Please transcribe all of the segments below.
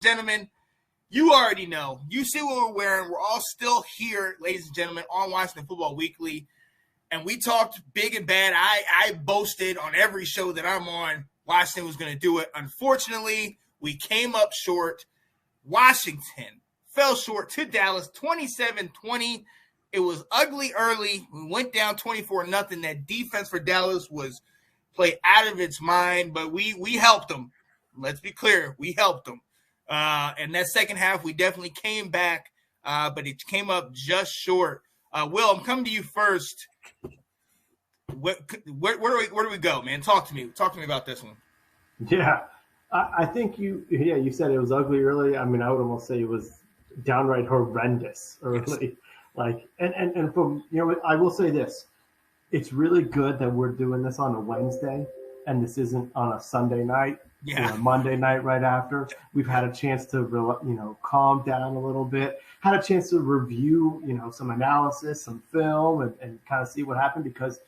Gentlemen, you already know. You see what we're wearing. We're all still here, ladies and gentlemen, on Washington Football Weekly. And we talked big and bad. I boasted on every show that I'm on Washington was going to do it. Unfortunately, we came up short. Washington fell short to Dallas 27-20. It was ugly early. We went down 24-0. That defense for Dallas was played out of its mind, but we helped them. Let's be clear. We helped them. And that second half, we definitely came back, but it came up just short. Will, I'm coming to you first. Where do we go, man? Talk to me. Talk to me about this one. Yeah, I think you said it was ugly early. I mean, I would almost say it was downright horrendous early. Yes. Like, and from, I will say this. It's really good that we're doing this on a Wednesday and this isn't on a Sunday night. Yeah. Monday night right after. We've had a chance to, calm down a little bit, had a chance to review, some analysis, some film and kind of see what happened, because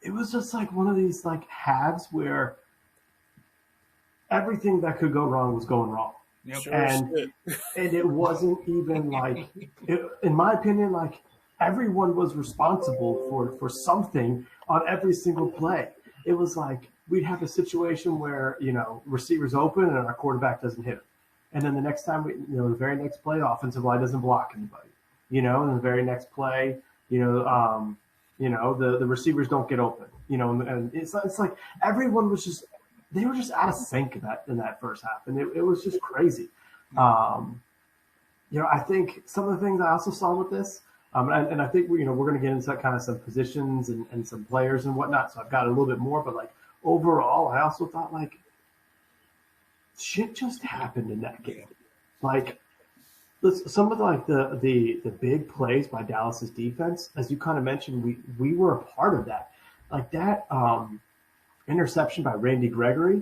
it was just like one of these like halves where everything that could go wrong was going wrong. Yep. And it wasn't even like, in my opinion, like everyone was responsible for something on every single play. It was like we'd have a situation where, receivers open and our quarterback doesn't hit him. And then the next time, the very next play, offensive line doesn't block anybody. And the very next play, the receivers don't get open. And it's like everyone was just, they were just out of sync in that first half. And it was just crazy. I think some of the things I also saw with this, and I think we're going to get into kind of some positions and some players and whatnot. So I've got a little bit more, but like overall, I also thought like shit just happened in that game. Like some of the big plays by Dallas's defense, as you kind of mentioned, we were a part of that. Like that interception by Randy Gregory,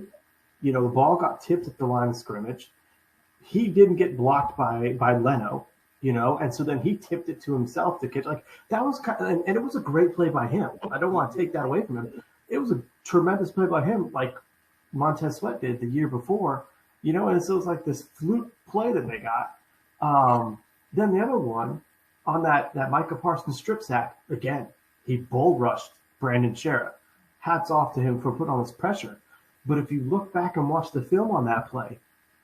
the ball got tipped at the line of scrimmage. He didn't get blocked by Leno. And so then he tipped it to himself to catch. Like that was and it was a great play by him. I don't want to take that away from him. It was a tremendous play by him, like Montez Sweat did the year before, and so it was like this fluke play that they got. Then the other one on that Micah Parsons strip sack, again, he bull rushed Brandon Shera. Hats off to him for putting on this pressure. But if you look back and watch the film on that play,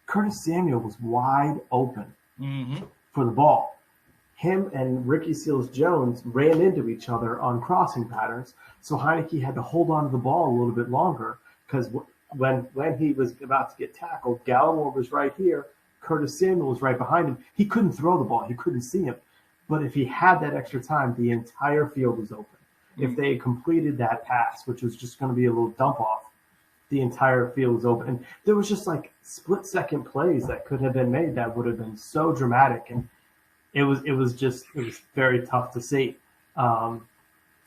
Curtis Samuel was wide open. Mm-hmm. For the ball. Him and Ricky Seals-Jones ran into each other on crossing patterns, so Heineke had to hold on to the ball a little bit longer, because when he was about to get tackled, Gallimore was right here, Curtis Samuel was right behind him. He couldn't throw the ball. He couldn't see him. But if he had that extra time, the entire field was open. Mm-hmm. If they had completed that pass, which was just going to be a little dump off, the entire field was open. And there was just like split-second plays that could have been made that would have been so dramatic. And it was very tough to see. And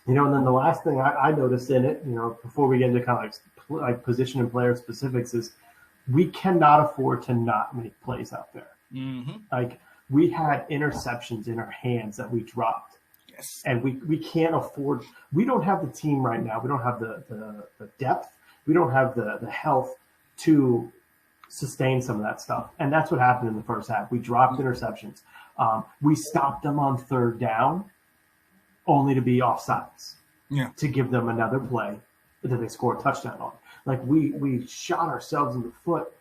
then the last thing I noticed in it, before we get into kind of like position and player specifics, is we cannot afford to not make plays out there. Mm-hmm. Like we had interceptions in our hands that we dropped. Yes. And we can't afford, we don't have the team right now. We don't have the depth. We don't have the health to sustain some of that stuff. And that's what happened in the first half. We dropped interceptions. We stopped them on third down only to be offsides. Yeah. To give them another play that they score a touchdown on. Like we shot ourselves in the foot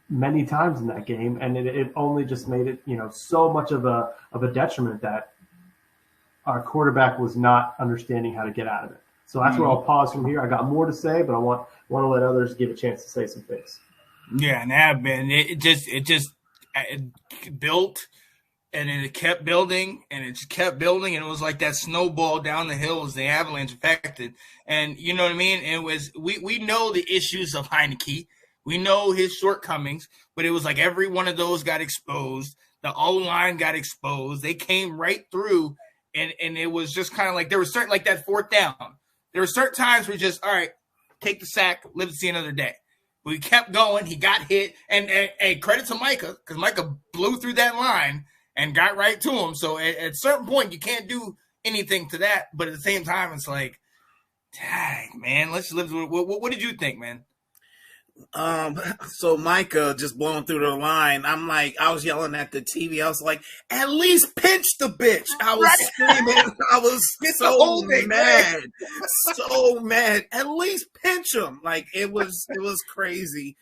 many times in that game, and it only just made it, so much of a detriment that our quarterback was not understanding how to get out of it. So that's where I'll pause from here. I got more to say, but I want to let others get a chance to say some things. Yeah, and it just built, and then it kept building, and it just kept building, and it was like that snowball down the hill as the avalanche affected. And you know what I mean? It was we know the issues of Heineke. We know his shortcomings, but it was like every one of those got exposed. The O-line got exposed. They came right through, and it was just kind of like there was certain, like that fourth down. There were certain times where just, all right, take the sack, live to see another day. We kept going. He got hit. And credit to Micah, because Micah blew through that line and got right to him. So at a certain point, you can't do anything to that. But at the same time, it's like, dang, man, let's live. What did you think, man? So Micah just blowing through the line. I was yelling at the TV. I was like, at least pinch the bitch. I was Right. screaming. I was Get the so holding, mad, so mad. At least pinch him. Like it was crazy.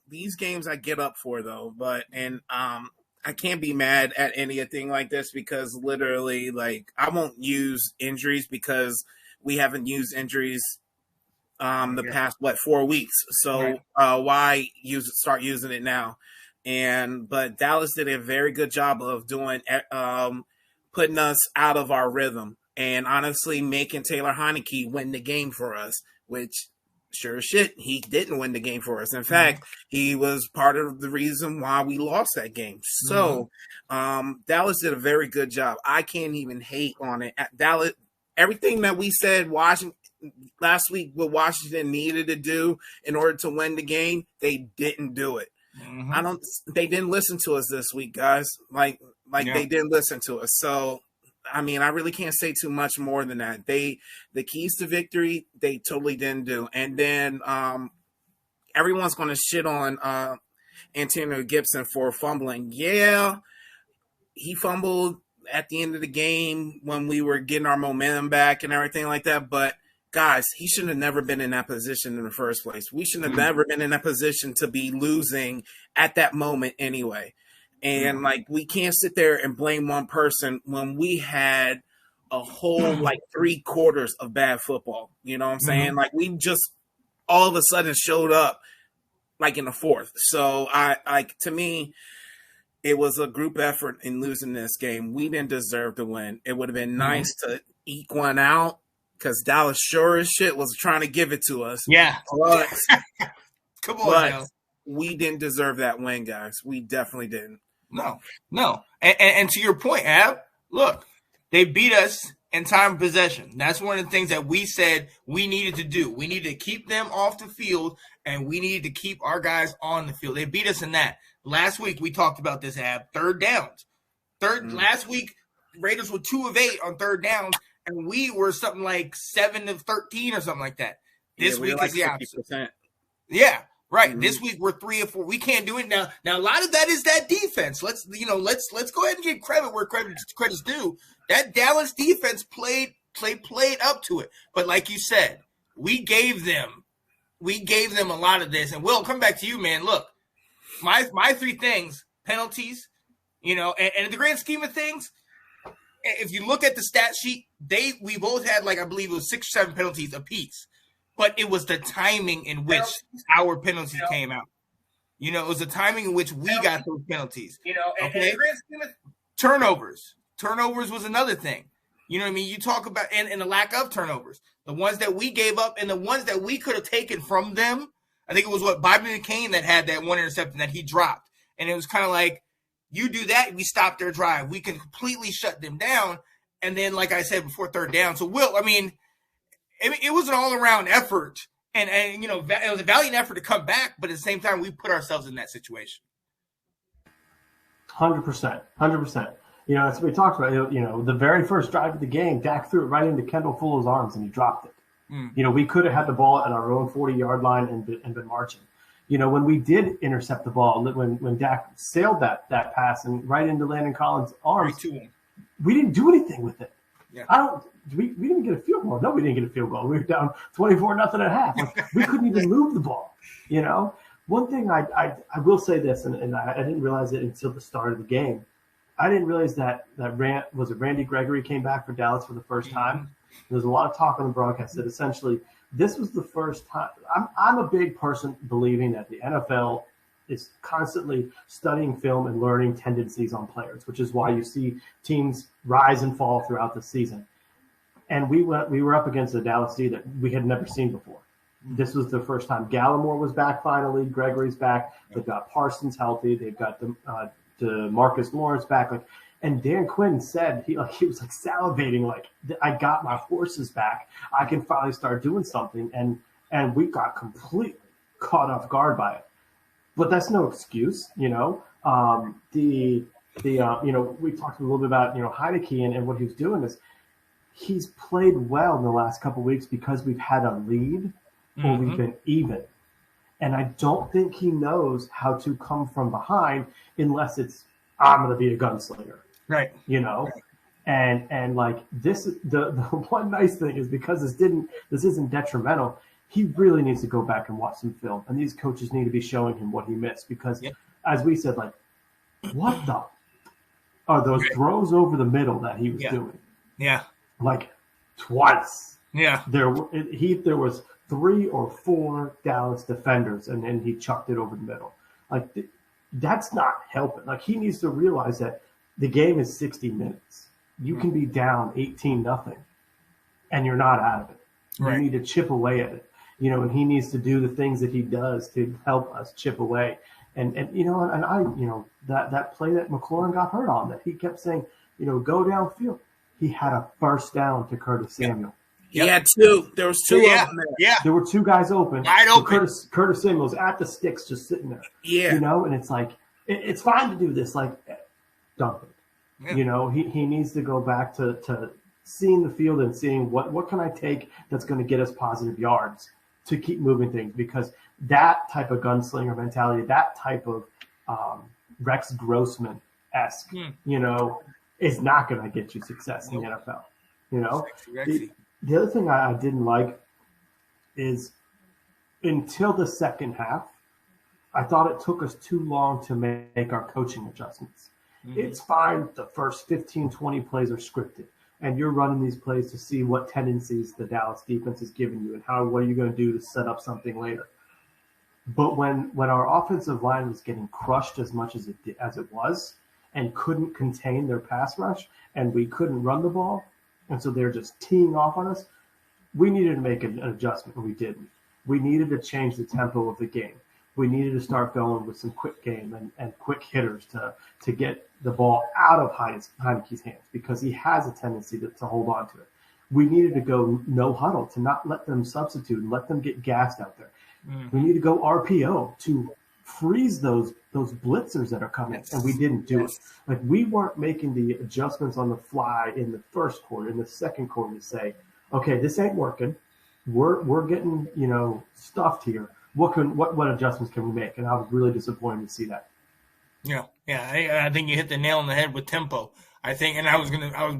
These games I get up for though, I can't be mad at anything like this because literally, like, I won't use injuries because we haven't used injuries the past 4 weeks. So why start using it now? But Dallas did a very good job of doing putting us out of our rhythm and honestly making Taylor Heineke win the game for us, which sure as shit he didn't win the game for us. In fact, he was part of the reason why we lost that game. So Dallas did a very good job. I can't even hate on it. Dallas, everything that we said Washington last week, what Washington needed to do in order to win the game, they didn't do it. They didn't listen to us this week, guys. They didn't listen to us. So, I mean, I really can't say too much more than that. The keys to victory, they totally didn't do. And then everyone's going to shit on Antonio Gibson for fumbling. Yeah, he fumbled at the end of the game when we were getting our momentum back and everything like that. But guys, he should have never been in that position in the first place. We shouldn't have never been in that position to be losing at that moment anyway. And we can't sit there and blame one person when we had a whole 3 quarters of bad football. You know what I'm saying? We just all of a sudden showed up in the fourth. So to me, it was a group effort in losing this game. We didn't deserve to win. It would have been nice to eke one out because Dallas sure as shit was trying to give it to us. Yeah. But, come on now. We didn't deserve that win, guys. We definitely didn't. No. And to your point, Ab, look, they beat us in time of possession. That's one of the things that we said we needed to do. We needed to keep them off the field, and we needed to keep our guys on the field. They beat us in that. Last week, we talked about this, Ab, third downs. Last week, Raiders were 2 of 8 on third downs, and we were something like 7 of 13 or something like that. This week is the opposite. Yeah. Right. This week we're 3 of 4. We can't do it now. Now a lot of that is that defense. Let's go ahead and give credit where credit's due. That Dallas defense played up to it. But like you said, we gave them a lot of this. And Will, come back to you, man. Look, my 3 things: penalties, and in the grand scheme of things, if you look at the stat sheet, we both had I believe it was 6 or 7 penalties apiece. But it was the timing in which our penalties came out. It was the timing in which we got those penalties. Okay? Turnovers. Turnovers was another thing. You know what I mean? You talk about and the lack of turnovers. The ones that we gave up and the ones that we could have taken from them. I think it was Bobby McCain that had that one interception that he dropped. And it was kind of like, you do that, we stop their drive. We can completely shut them down. And then, like I said before, third down. So, Will, it was an all-around effort, and it was a valiant effort to come back, but at the same time, we put ourselves in that situation. 100%. As we talked about, the very first drive of the game, Dak threw it right into Kendall Fuller's arms, and he dropped it. We could have had the ball at our own 40-yard line and been marching. When we did intercept the ball, when Dak sailed that pass and right into Landon Collins' arms, we didn't do anything with it. Yeah. We didn't get a field goal. No, we didn't get a field goal. We were down 24-0 at half. We couldn't even move the ball. One thing I will say this, and I didn't realize it until the start of the game. I didn't realize that Randy Gregory came back for Dallas for the first time. There's a lot of talk on the broadcast that essentially this was the first time. I'm a big person believing that the NFL is constantly studying film and learning tendencies on players, which is why you see teams rise and fall throughout the season. And we were up against a Dallas D that we had never seen before. This was the first time. Gallimore was back finally. Gregory's back. They've got Parsons healthy. They've got DeMarcus Lawrence back. And Dan Quinn said he was salivating, I got my horses back. I can finally start doing something. And we got completely caught off guard by it. But that's no excuse, We talked a little bit about Heineke and what he was doing is he's played well in the last couple of weeks because we've had a lead. or we've been even. And I don't think he knows how to come from behind unless it's, I'm going to be a gunslinger. Right. You know? Right. And like this, the one nice thing is because this isn't detrimental, he really needs to go back and watch some film. And these coaches need to be showing him what he missed because, as we said, like, what the are those throws over the middle that he was doing? Yeah. Like twice. Yeah. There was 3 or 4 Dallas defenders, and then he chucked it over the middle. Like that's not helping. Like he needs to realize that the game is 60 minutes. You can be down 18-0, and you're not out of it. Right. You need to chip away at it. You know, and he needs to do the things that he does to help us chip away. And you know, and I, you know, that play that McLaurin got hurt on, that he kept saying, you know, go downfield. He had a first down to Curtis Samuel. He had 2. There was 2 of them there. Yeah. There were 2 guys open. Wide open. Curtis Samuel's at the sticks just sitting there. Yeah. You know, and it's like, it's fine to do this, like, dump it. Yeah. You know, he needs to go back to seeing the field and seeing what can I take that's going to get us positive yards to keep moving things, because that type of gunslinger mentality, that type of Rex Grossman-esque, you know, is not going to get you success in the NFL. You know, the other thing I didn't like is until the second half, I thought it took us too long to make our coaching adjustments. It's fine. The first 15, 20 plays are scripted, and you're running these plays to see what tendencies the Dallas defense is giving you and what are you going to do to set up something later. But when our offensive line was getting crushed as much as it was and couldn't contain their pass rush and we couldn't run the ball, and so they're just teeing off on us, we needed to make an adjustment, and we didn't. We needed to change the tempo of the game. We needed to start going with some quick game and quick hitters to get the ball out of Heineke's hands, because he has a tendency to hold on to it. We needed to go no huddle, to not let them substitute and let them get gassed out there. We need to go RPO to freeze those blitzers that are coming, and we didn't do it. Like, we weren't making the adjustments on the fly in the first quarter, in the second quarter, to say, okay, this ain't working. We're getting, you know, stuffed here. What adjustments can we make? And I was really disappointed to see that. Yeah. I think you hit the nail on the head with tempo. I think, and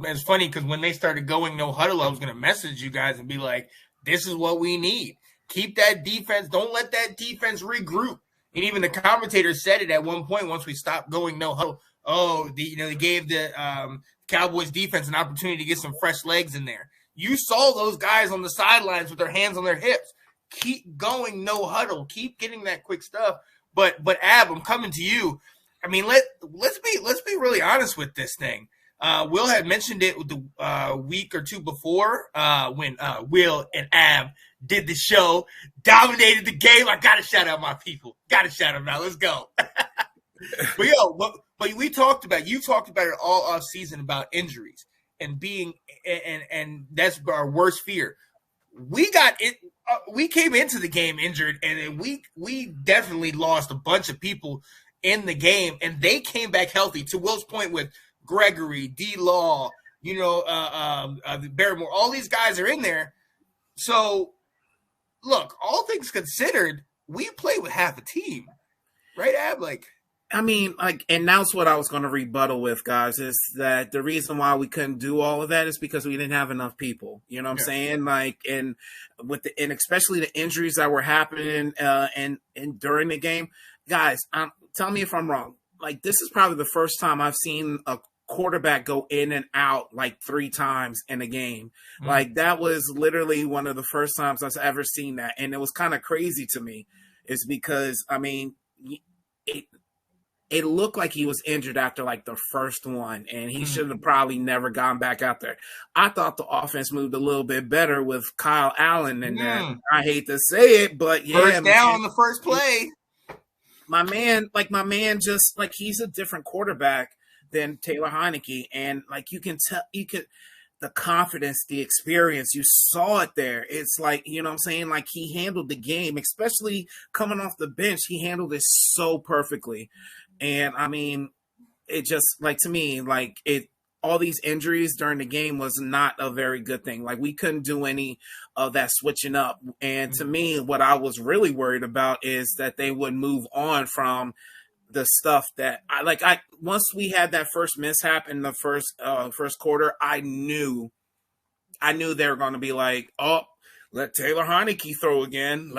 it's funny because when they started going no huddle, I was going to message you guys and be like, this is what we need. Keep that defense. Don't let that defense regroup. And even the commentator said it at one point once we stopped going no huddle. They gave the Cowboys defense an opportunity to get some fresh legs in there. You saw those guys on the sidelines with their hands on their hips. Keep going no huddle. Keep getting that quick stuff. But Ab, I'm coming to you. I mean, let's be really honest with this thing. Will had mentioned it the week or two before when Will and Ab did the show, dominated the game. I gotta shout out my people. Gotta shout them out. Let's go. But you talked about it all off season about injuries and being and that's our worst fear. We got it. We came into the game injured, and we definitely lost a bunch of people in the game, and they came back healthy. To Will's point with Gregory, D-Law, Barrymore, all these guys are in there. So, look, all things considered, we play with half a team, right, Ab? And that's what I was going to rebuttal with, guys, is that the reason why we couldn't do all of that is because we didn't have enough people. You know what I'm saying? And especially the injuries that were happening and during the game, guys, tell me if I'm wrong. Like, this is probably the first time I've seen a quarterback go in and out like 3 times in a game. Mm-hmm. Like, that was literally one of the first times I've ever seen that. And it was kind of crazy to me, is because, it looked like he was injured after like the first one, and he should have probably never gone back out there. I thought the offense moved a little bit better with Kyle Allen in there. I hate to say it, but yeah. First down on the first play. My man, just like, he's a different quarterback than Taylor Heineke. And like, you can tell, the confidence, the experience, you saw it there. It's like, you know what I'm saying? Like, he handled the game, especially coming off the bench. He handled it so perfectly. And it just, like, to me, like, all these injuries during the game was not a very good thing. Like, we couldn't do any of that switching up. And to me, what I was really worried about is that they would move on from the stuff that once we had that first mishap in the first quarter, I knew they were going to be like, oh, let Taylor Heineke throw again.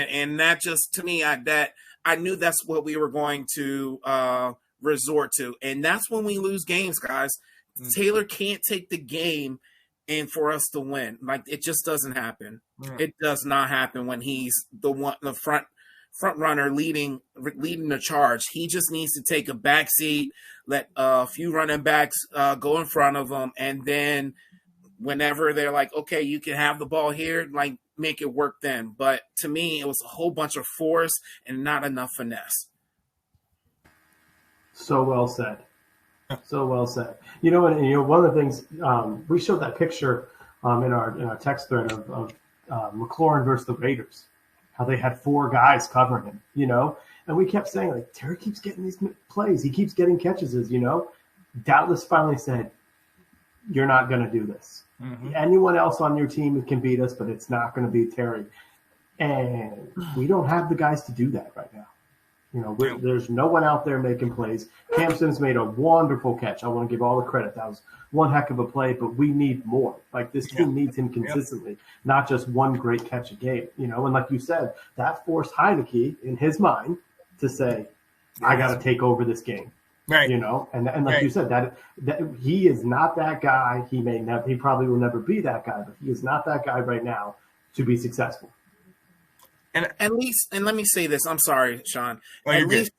And that just, to me, I knew that's what we were going to resort to. And that's when we lose games, guys. Taylor can't take the game and for us to win. Like, it just doesn't happen. It does not happen when he's the front runner leading the charge. He just needs to take a back seat, let a few running backs go in front of him, and then whenever they're like, okay, you can have the ball here, like, make it work then. But to me, it was a whole bunch of force and not enough finesse. So well said. So well said. You know, and one of the things we showed that picture in our text thread of McLaurin versus the Raiders, how they had 4 guys covering him, you know, and we kept saying, like, Terry keeps getting these plays, he keeps getting catches, you know. Dallas finally said, you're not going to do this. Anyone else on your team can beat us, but it's not going to be Terry. And we don't have the guys to do that right now. You know, there's no one out there making plays. Cam Sims made a wonderful catch. I want to give all the credit. That was one heck of a play, but we need more. Like, this team needs him consistently, not just one great catch a game. You know, and like you said, that forced Heineke in his mind to say, I got to take over this game. Right. You know, and like you said, that he is not that guy. He probably will never be that guy, but he is not that guy right now to be successful. And at least, and let me say this, I'm sorry, Sean. At least,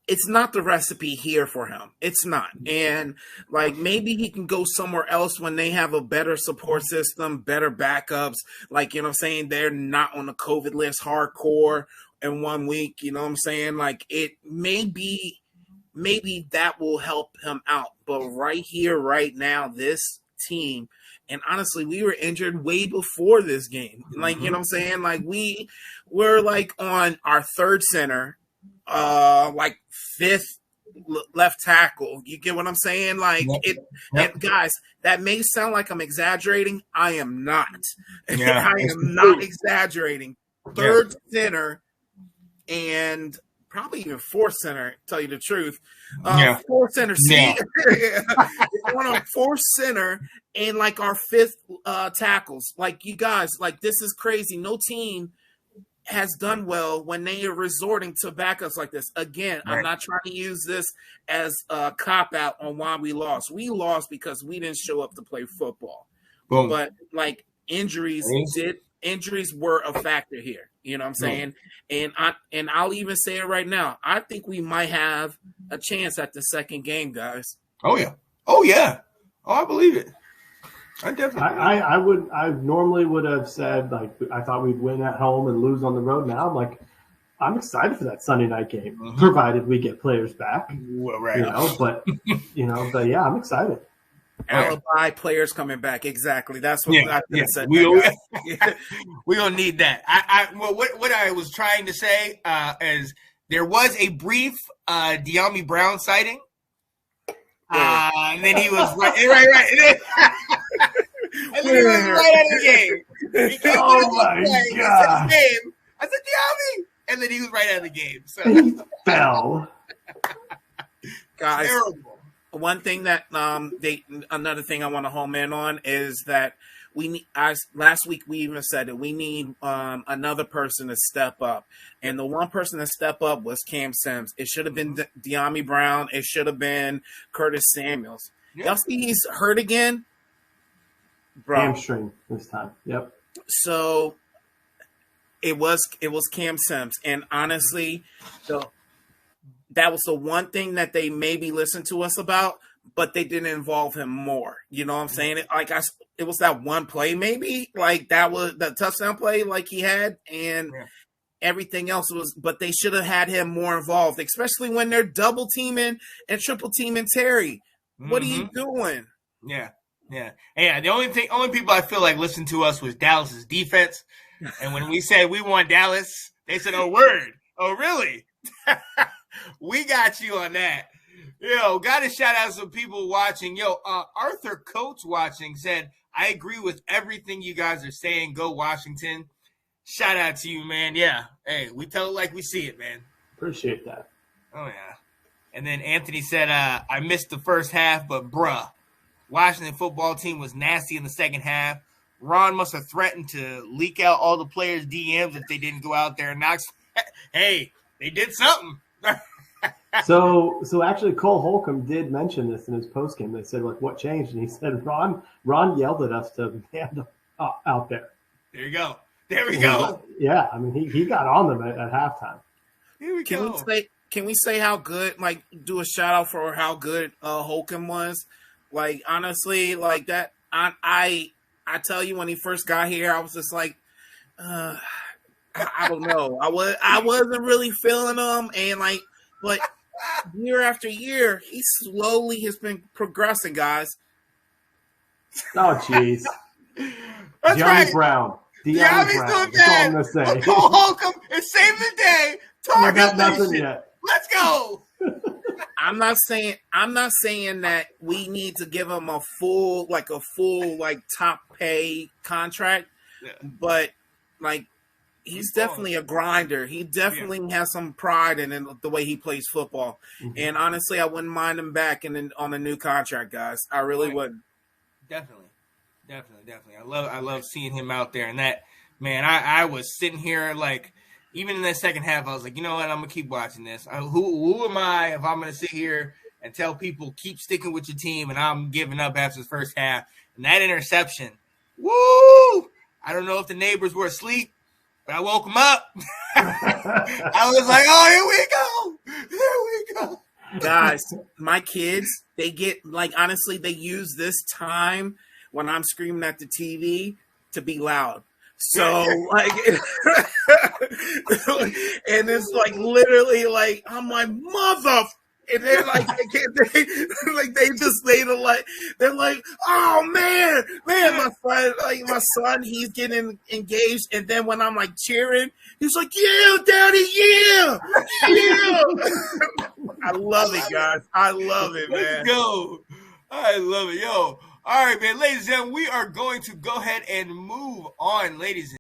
it's not the recipe here for him. It's not. And like, maybe he can go somewhere else when they have a better support system, better backups. Like, you know what I'm saying? They're not on the COVID list hardcore in 1 week. You know what I'm saying? Like, it maybe that will help him out. But right here, right now, this team, and honestly, we were injured way before this game. Like, you know what I'm saying? Like, we were like on our third center, like 5th left tackle. You get what I'm saying? Like, and guys, that may sound like I'm exaggerating. I am not. I am not exaggerating. Third center and probably even 4th center, to tell you the truth. 4th center. See? We're on 4th center and like our 5th tackles. Like, you guys, like, this is crazy. No team has done well when they are resorting to backups like this. Again, I'm not trying to use this as a cop-out on why we lost. We lost because we didn't show up to play football. Boom. But, like, injuries were a factor here. You know what I'm saying? And I'll even say it right now. I think we might have a chance at the second game, guys. Oh yeah. Oh, I believe it. I definitely. I normally would have said, like, I thought we'd win at home and lose on the road. Now I'm like, I'm excited for that Sunday night game, provided we get players back. Well, right. You know, but yeah, I'm excited. Alibi players coming back. Exactly. That's what I said. We don't need that. What I was trying to say is there was a brief De'Ami Brown sighting. And then he was right. And then he was right out of the game. Oh my God. I said, De'Ami. And then he was right out of the game. So he fell. Guys. Terrible. One thing that another thing I want to home in on is that last week we even said that we need another person to step up, and the one person to step up was Cam Sims. It should have been De'Ami Brown. It should have been Curtis Samuels. Yep. Y'all see he's hurt again, bro. Hamstring this time. Yep. So it was Cam Sims, and honestly, that was the one thing that they maybe listened to us about, but they didn't involve him more. You know what I'm saying? It was that one play maybe, like that was the touchdown play like he had, and everything else was, but they should have had him more involved, especially when they're double teaming and triple teaming Terry. What are you doing? Yeah. The only people I feel like listened to us was Dallas's defense. And when we said we want Dallas, they said, "Oh, word. Oh, really?" We got you on that. Yo, got to shout out some people watching. Yo, Arthur Coates watching said, I agree with everything you guys are saying. Go Washington. Shout out to you, man. Yeah. Hey, we tell it like we see it, man. Appreciate that. Oh, yeah. And then Anthony said, I missed the first half, but bruh, Washington football team was nasty in the second half. Ron must have threatened to leak out all the players' DMs if they didn't go out there and knock. Hey, they did something. So actually, Cole Holcomb did mention this in his postgame. They said, like, what changed? And he said, Ron yelled at us to man out there. There you go. There we go. Yeah, I mean, he got on them at halftime. Here we go. Can we say how good? Like, do a shout out for how good Holcomb was. Like, honestly, like that. I tell you, when he first got here, I was just like, I don't know. I wasn't really feeling him, and like, but year after year, he slowly has been progressing, guys. Oh, jeez. That's De'Ami right. Brown. De'Ami's Brown. doing That's all I'm bad. gonna say. Cole Holcomb is saving the day. We got Target nothing Nation. yet. Let's go. I'm not saying that we need to give him a full top pay contract, but like he's definitely a grinder. He definitely has some pride in the way he plays football. Mm-hmm. And honestly, I wouldn't mind him back on a new contract, guys. I really wouldn't. Definitely. I love seeing him out there. And that, man, I was sitting here like, even in that second half, I was like, you know what? I'm gonna keep watching this. Who am I if I'm gonna sit here and tell people keep sticking with your team and I'm giving up after the first half? And that interception, woo! I don't know if the neighbors were asleep, but I woke them up. I was like, oh, here we go. Guys, my kids, they get, like, honestly, they use this time when I'm screaming at the TV to be loud. So, like, and it's like literally like, I'm like, mother, and they're like, they're like, oh man, my son, he's getting engaged, and then when I'm like cheering, he's like, yeah, daddy, yeah. I love it, guys. I love it, man. Let's go. I love it, yo. All right, man, ladies and gentlemen, we are going to go ahead and move on, ladies and